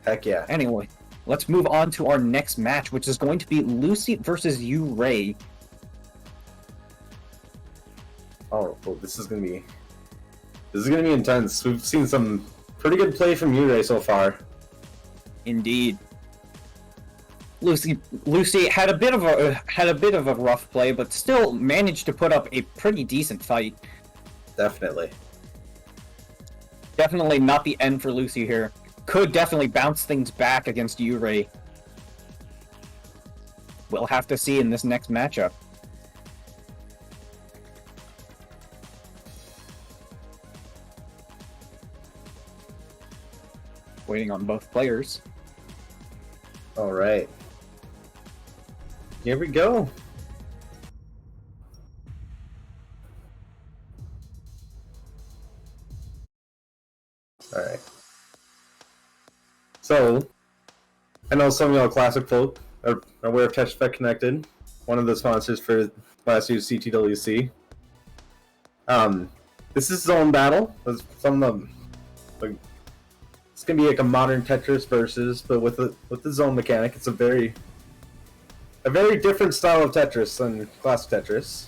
Heck yeah. Anyway, let's move on to our next match, which is going to be Lucie versus Yurei. Oh, well, this is gonna be intense. We've seen some pretty good play from Yuurei so far. Indeed. Lucie had a bit of a rough play, but still managed to put up a pretty decent fight. Definitely. Definitely not the end for Lucie here. Could definitely bounce things back against Yurei. We'll have to see in this next matchup. Waiting on both players. All right. Here we go. All right. So, I know some of y'all classic folk are aware of Tetris Effect Connected, one of the sponsors for last year's CTWC. This is zone battle. Some of the it's gonna be like a modern Tetris versus, but with the zone mechanic, it's a very different style of Tetris than classic Tetris.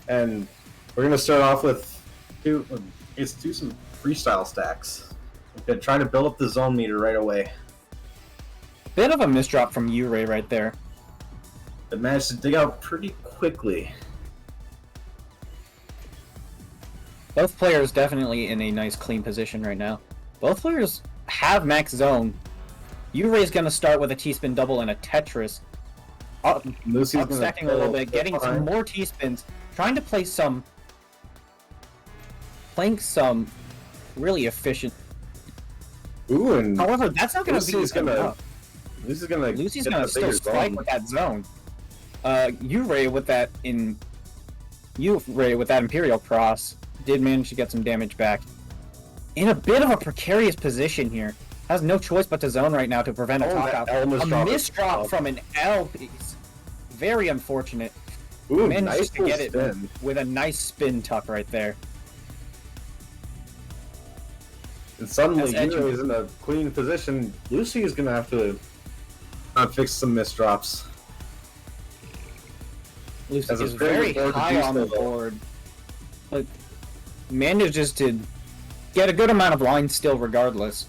And we're gonna start off with do some freestyle stacks. Been trying to build up the zone meter right away. Bit of a misdrop from Yurei right there. But managed to dig out pretty quickly. Both players definitely in a nice clean position right now. Both players have max zone. Yurei's gonna start with a T-spin double and a Tetris. Upstacking a little bit, getting some more T-spins, trying to play playing some really efficient. Ooh, and however, that's not gonna be enough. Lucie's gonna still spike with that zone. Yurei with that Imperial Cross did manage to get some damage back. In a bit of a precarious position here. Has no choice but to zone right now to prevent a talk out. A misdrop from an L piece. Very unfortunate. Ooh, managed nice to get spin. it with a nice spin tuck right there. And suddenly Yurei is in a clean position. Lucie is gonna have to fix some misdrops. Lucie is very high on the board, but manages to get a good amount of lines still regardless.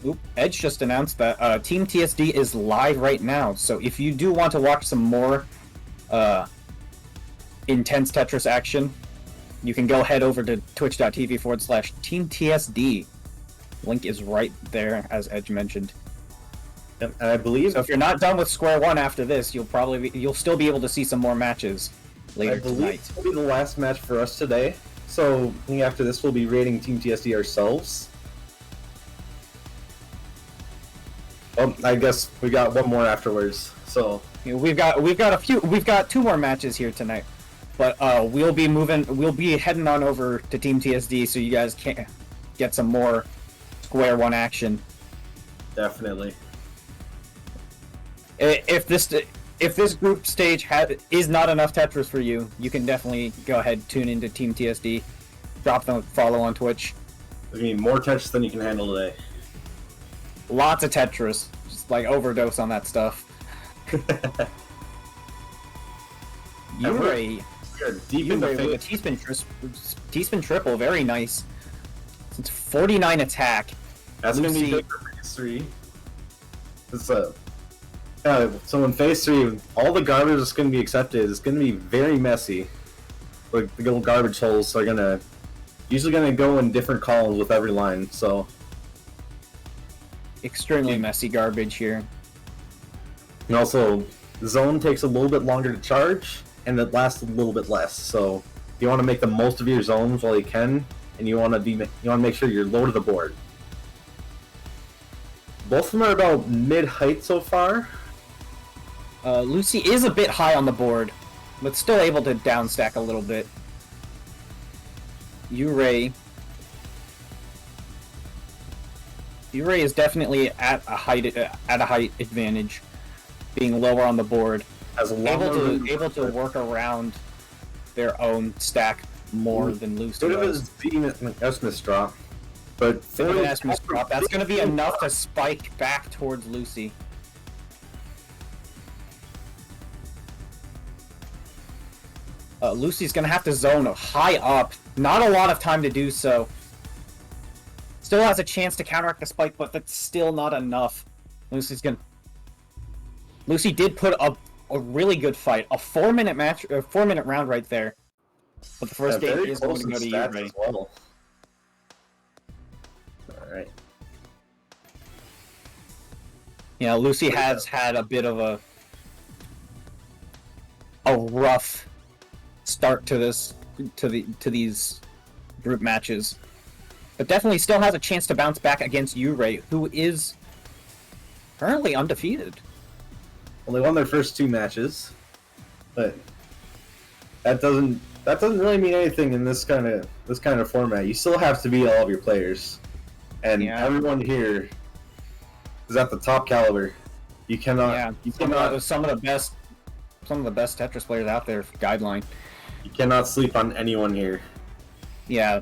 Oop, Edge just announced that Team TSD is live right now, so if you do want to watch some more intense Tetris action, you can go head over to twitch.tv/Team TSD. Link is right there, as Edge mentioned. And I believe so. If you're not done with Square One after this, you'll still be able to see some more matches later tonight. This will be the last match for us today. So after this, we'll be rating Team TSD ourselves. Well, I guess we got one more afterwards. So we've got two more matches here tonight, but we'll be heading on over to Team TSD so you guys can get some more Square One action. Definitely. If this group stage is not enough Tetris for you, you can definitely go ahead tune into Team TSD. Drop them a follow on Twitch. There's gonna be more Tetris than you can handle today. Lots of Tetris. Just like overdose on that stuff. Yurei. Deep in the with a T-spin triple. Very nice. It's 49 attack. That's going to be good for phase 3. So in phase 3, all the garbage that's going to be accepted is going to be very messy. Like the little garbage holes are usually going to go in different columns with every line. So extremely messy garbage here. And also, zone takes a little bit longer to charge, and it lasts a little bit less. So you want to make the most of your zones while you can, and you want to make sure you're low to the board. Both of them are about mid-height so far. Lucie is a bit high on the board, but still able to downstack a little bit. Yurei is definitely at a height advantage, being lower on the board, able to work around their own stack more than Lucie Bit of does. his being an Esmus drop, but That's going to be enough to spike back towards Lucie. Lucie's going to have to zone high up. Not a lot of time to do so. Still has a chance to counteract the spike, but that's still not enough. Lucie did put up a really good fight. A 4-minute match, a 4-minute round right there. But the first game is going to go to Yuurei. Well. Alright. Yeah, Lucie has had a bit of a rough start to these group matches, but definitely still has a chance to bounce back against Yuurei, who is currently undefeated. Well, they won their first 2 matches, but that doesn't really mean anything in this kind of format. You still have to beat all of your players, and everyone here is at the top caliber. You cannot. Yeah, you cannot. Some of the best Tetris players out there. Guideline. You cannot sleep on anyone here. Yeah.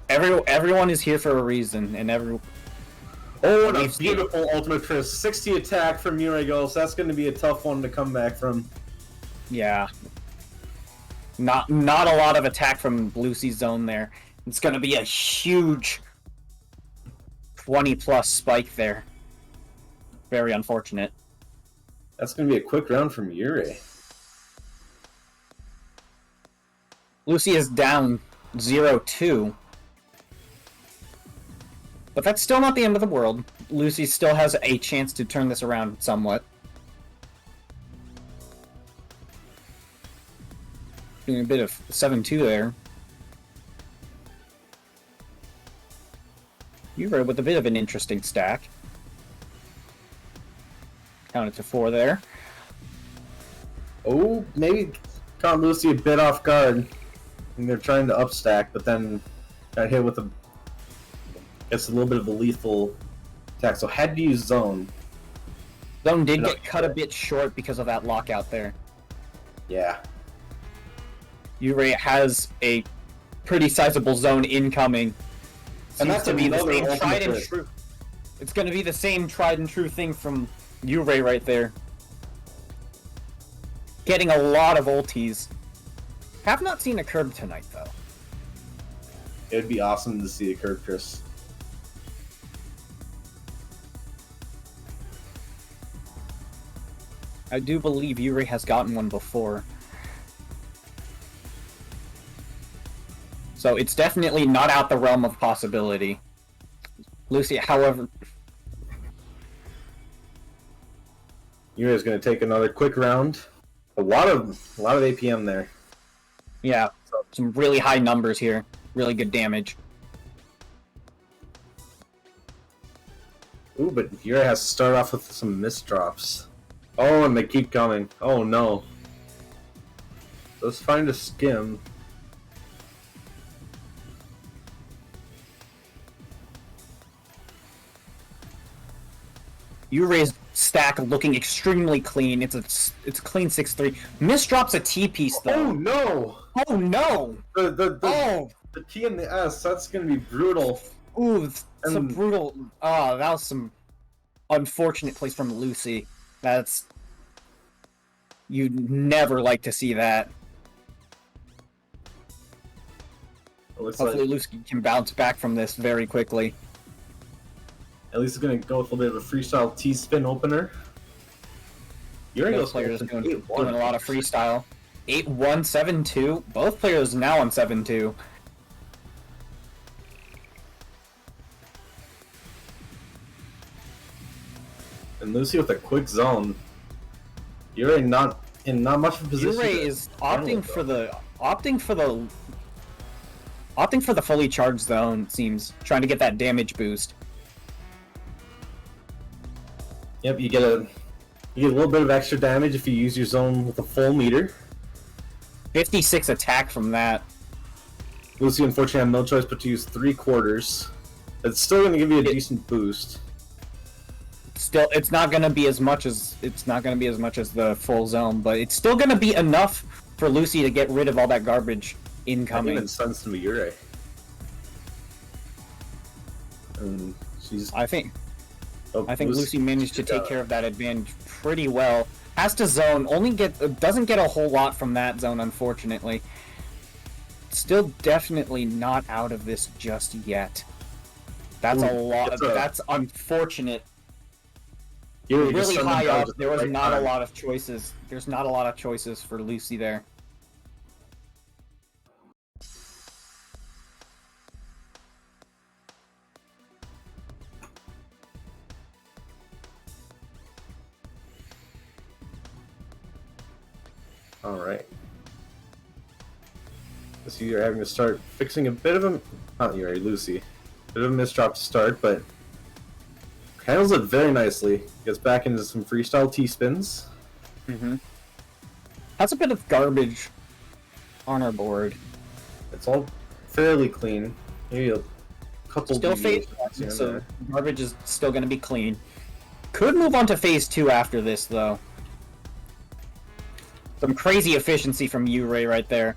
Everyone is here for a reason, and Oh, and a beautiful ultimate twist. 60 attack from YuureiGhost. That's going to be a tough one to come back from. Yeah. Not a lot of attack from Lucie's zone there. It's going to be a huge 20+ spike there. Very unfortunate. That's going to be a quick round from Yuurei. Lucie is down 0-2. But that's still not the end of the world. Lucie still has a chance to turn this around somewhat. Doing a bit of 7-2 there. Yuurei with a bit of an interesting stack. Counted to 4 there. Oh, maybe caught Lucie a bit off guard. And they're trying to upstack, but then got hit with it's a little bit of a lethal attack. So had to use zone. Zone did get cut a bit short because of that lockout there. Yeah. Yuurei has a pretty sizable zone incoming. And that's to be the same tried and true. It's going to be the same tried and true thing from Yuurei right there. Getting a lot of ultis. Have not seen a curb tonight, though. It'd be awesome to see a curb, Chris. I do believe Yuurei has gotten one before. So it's definitely not out the realm of possibility. Lucie, however... Yuurei's going to take another quick round. A lot of APM there. Yeah, some really high numbers here. Really good damage. Ooh, but Yuurei has to start off with some misdrops. Oh, and they keep coming. Oh no. Let's find a skim. Yuurei's stack looking extremely clean. It's a clean 6-3. Misdrops a T piece though. Oh no! Oh no! The T and the S. That's gonna be brutal. Ooh, it's a brutal. Oh, that was some unfortunate plays from Lucie. That's you'd never like to see that. Hopefully, Lucie can bounce back from this very quickly. At least it's going to go with a little bit of a freestyle T-spin opener. Both players doing a lot of freestyle. 8-1, 7-2. Both players now on 7-2. And Lucie with a quick zone. Yuurei not much of a position. Yuurei is opting for the fully charged zone, it seems, trying to get that damage boost. Yep, you get a little bit of extra damage if you use your zone with a full meter. 56 attack from that. Lucie unfortunately had no choice but to use 3/4. It's still going to give you a decent boost. Still, it's not going to be as much as the full zone, but it's still going to be enough for Lucie to get rid of all that garbage incoming. Even sends to Yurei. And she's. I think Lucie managed to take care of that advantage pretty well. Has to zone, doesn't get a whole lot from that zone, unfortunately. Still definitely not out of this just yet. That's a lot. That's unfortunate. Really high up, there was not a lot of choices. There's not a lot of choices for Lucie there. Alright. So you're having to start fixing a bit of a... Not Yurei, Lucie. Bit of a misdrop to start, but... handles it very nicely. Gets back into some freestyle T-spins. That's a bit of garbage on our board. It's all fairly clean. Maybe a couple... Still phase 1, so garbage is still going to be clean. Could move on to phase 2 after this, though. Some crazy efficiency from Yurei right there.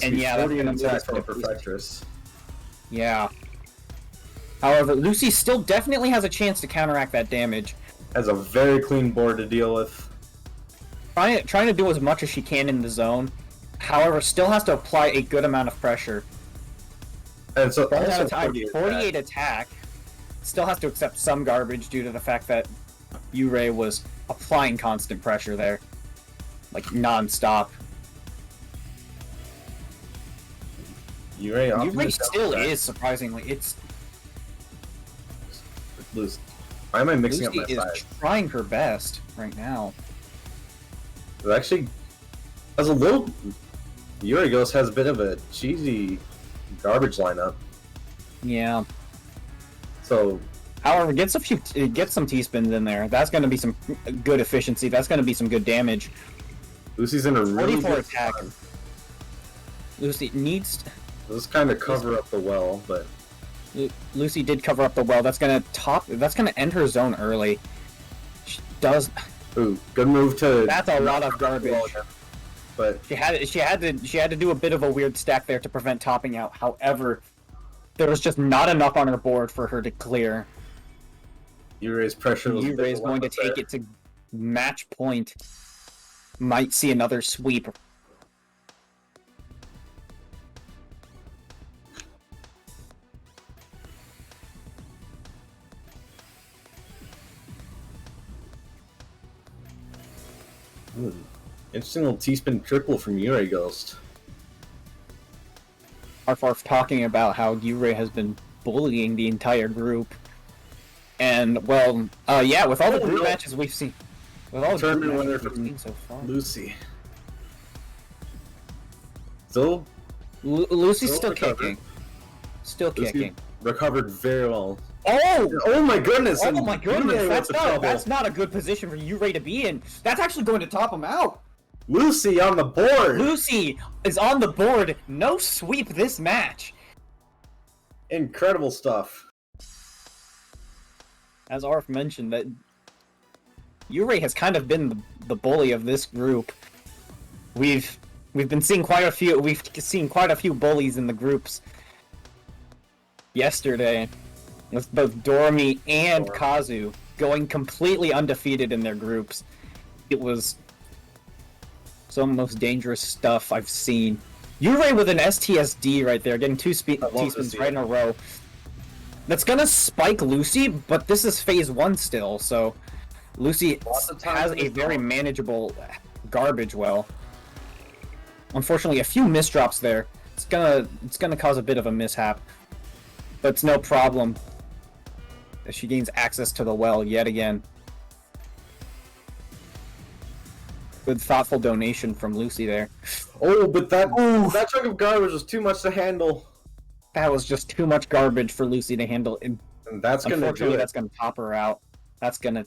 And yeah, that's going to be for Perfectress. Yeah. However, Lucie still definitely has a chance to counteract that damage. Has a very clean board to deal with. Trying to do as much as she can in the zone. However, still has to apply a good amount of pressure. And so also 48 attack. Still has to accept some garbage due to the fact that Yurei was applying constant pressure there. Like, non-stop. Yurei still is, surprisingly. It's... Lucie. Why am I mixing up my Lucie sides? is trying her best right now. It actually has a little... YuureiGhost has a bit of a cheesy garbage lineup. Yeah. So... However, get some T-spins in there. That's going to be some good efficiency. That's going to be some good damage. Lucie's in a really good attack. spot. Lucie needs... This kind of cover up the well, but... Lucie did cover up the well. That's gonna end her zone early. She does. Ooh, good move to. That's a lot of garbage. But she had to do a bit of a weird stack there to prevent topping out. However, there was just not enough on her board for her to clear. Yurei's pressure. Yurei's going to take it to match point. Might see another sweep. Interesting little T-spin triple from YuureiGhost. Arfarf talking about how Yurei has been bullying the entire group. And, well, yeah, with all the group matches we've seen... With all the tournament winner from so far. Lucie. Still... Lucie's still kicking. Still kicking. Recovered very well. Oh my goodness! Oh my goodness! That's not a good position for Yurei to be in. That's actually going to top him out. Lucie on the board. Lucie is on the board. No sweep this match. Incredible stuff. As Arf mentioned, that Yurei has kind of been the bully of this group. We've been seeing quite a few. We've seen quite a few bullies in the groups yesterday. With both Dorami and Kazu going completely undefeated in their groups. It was some of the most dangerous stuff I've seen. Yurei with an STSD right there, getting two T-spins right in a row. That's gonna spike Lucie, but this is phase 1 still, so Lucie has a very manageable garbage well. Unfortunately, a few misdrops there. It's gonna cause a bit of a mishap, but it's no problem. As she gains access to the well yet again. Good thoughtful donation from Lucie there. Oh, but that chunk of garbage was too much to handle. That was just too much garbage for Lucie to handle. And that's gonna do it. That's gonna top her out. That's gonna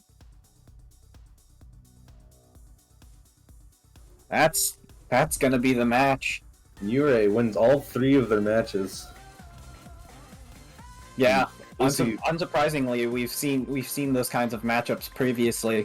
be the match. Yurei wins all 3 of their matches. Yeah. Unsurprisingly, we've seen those kinds of matchups previously.